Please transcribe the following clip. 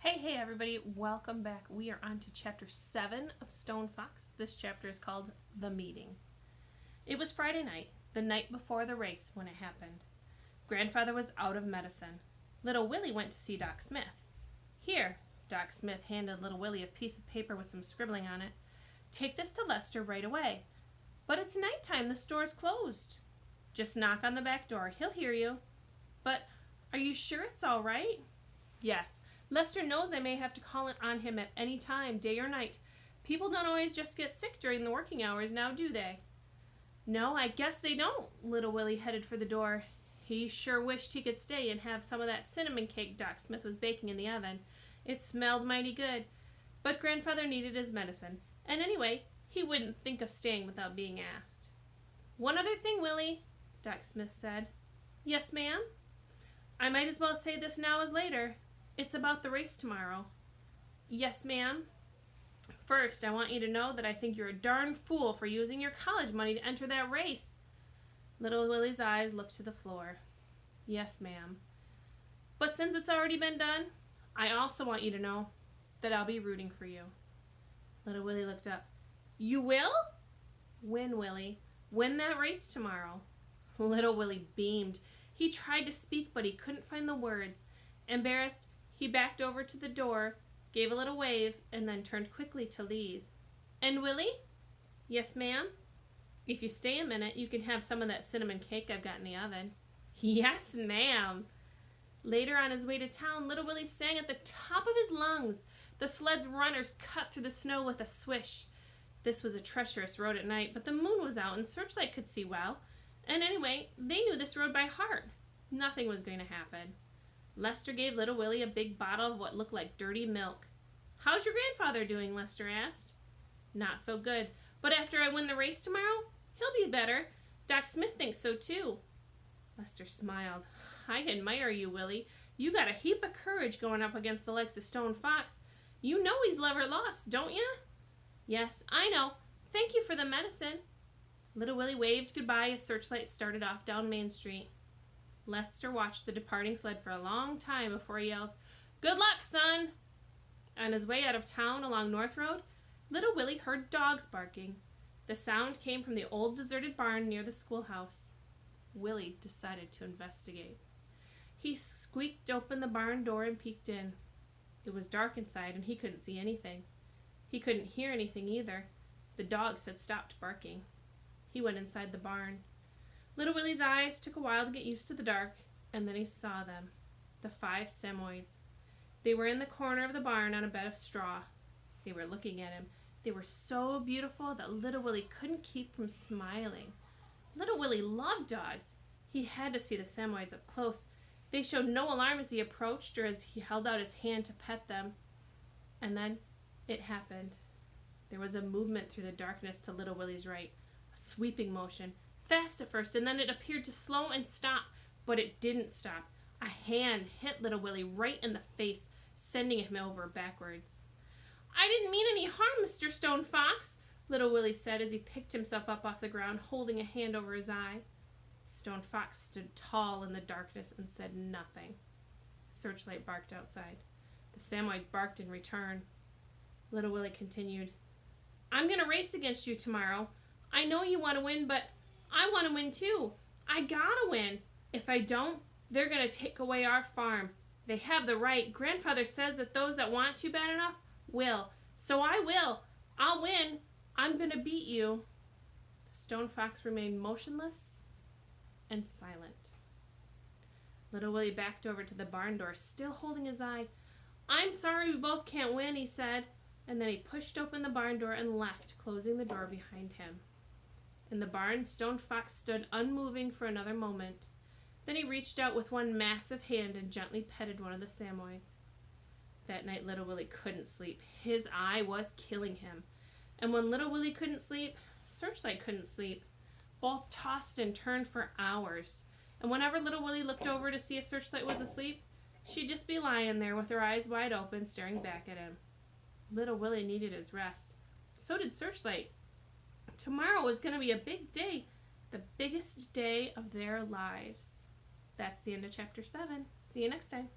Hey everybody, welcome back. We are on to chapter 7 of Stone Fox. This chapter is called The Meeting. It was Friday night, the night before the race, when it happened. Grandfather was out of medicine. Little Willie went to see Doc Smith. Here, Doc Smith handed Little Willie a piece of paper with some scribbling on it. Take this to Lester right away. But it's nighttime, the store's closed. Just knock on the back door, he'll hear you. But are you sure it's all right? Yes. Lester knows I may have to call it on him at any time, day or night. People don't always just get sick during the working hours now, do they? No, I guess they don't. Little Willie headed for the door. He sure wished he could stay and have some of that cinnamon cake Doc Smith was baking in the oven. It smelled mighty good. But Grandfather needed his medicine, and anyway, he wouldn't think of staying without being asked. One other thing, Willie, Doc Smith said. Yes, ma'am? I might as well say this now as later. It's about the race tomorrow. Yes, ma'am. First, I want you to know that I think you're a darn fool for using your college money to enter that race. Little Willie's eyes looked to the floor. Yes, ma'am. But since it's already been done, I also want you to know that I'll be rooting for you. Little Willie looked up. You will? Win, Willie. Win that race tomorrow. Little Willie beamed. He tried to speak, but he couldn't find the words. Embarrassed, he backed over to the door, gave a little wave, and then turned quickly to leave. And Willie? Yes, ma'am? If you stay a minute, you can have some of that cinnamon cake I've got in the oven. Yes, ma'am. Later on his way to town, Little Willie sang at the top of his lungs. The sled's runners cut through the snow with a swish. This was a treacherous road at night, but the moon was out and Searchlight could see well. And anyway, they knew this road by heart. Nothing was going to happen. Lester gave Little Willie a big bottle of what looked like dirty milk. How's your grandfather doing? Lester asked. Not so good, but after I win the race tomorrow, he'll be better. Doc Smith thinks so too. Lester smiled. I admire you, Willie. You got a heap of courage going up against the likes of Stone Fox. You know he's never lost, don't you? Yes, I know. Thank you for the medicine. Little Willie waved goodbye as Searchlight started off down Main Street. Lester watched the departing sled for a long time before he yelled, Good luck, son! On his way out of town along North Road, Little Willie heard dogs barking. The sound came from the old deserted barn near the schoolhouse. Willie decided to investigate. He squeaked open the barn door and peeked in. It was dark inside and he couldn't see anything. He couldn't hear anything either. The dogs had stopped barking. He went inside the barn. Little Willie's eyes took a while to get used to the dark, and then he saw them, the 5 Samoyeds. They were in the corner of the barn on a bed of straw. They were looking at him. They were so beautiful that Little Willie couldn't keep from smiling. Little Willie loved dogs. He had to see the Samoyeds up close. They showed no alarm as he approached or as he held out his hand to pet them. And then it happened. There was a movement through the darkness to Little Willie's right, a sweeping motion. Fast at first, and then it appeared to slow and stop, but it didn't stop. A hand hit Little Willie right in the face, sending him over backwards. I didn't mean any harm, Mr. Stone Fox, Little Willie said as he picked himself up off the ground, holding a hand over his eye. Stone Fox stood tall in the darkness and said nothing. Searchlight barked outside. The Samoyeds barked in return. Little Willie continued, I'm going to race against you tomorrow. I know you want to win, but I want to win too. I gotta win. If I don't, they're going to take away our farm. They have the right. Grandfather says that those that want to bad enough will. So I will. I'll win. I'm going to beat you. The Stone Fox remained motionless and silent. Little Willie backed over to the barn door, still holding his eye. I'm sorry we both can't win, he said, and then he pushed open the barn door and left, closing the door behind him. In the barn, Stone Fox stood unmoving for another moment. Then he reached out with one massive hand and gently petted one of the Samoyeds. That night, Little Willie couldn't sleep. His eye was killing him. And when Little Willie couldn't sleep, Searchlight couldn't sleep. Both tossed and turned for hours. And whenever Little Willie looked over to see if Searchlight was asleep, she'd just be lying there with her eyes wide open, staring back at him. Little Willie needed his rest. So did Searchlight. Tomorrow was going to be a big day, the biggest day of their lives. That's the end of chapter 7. See you next time.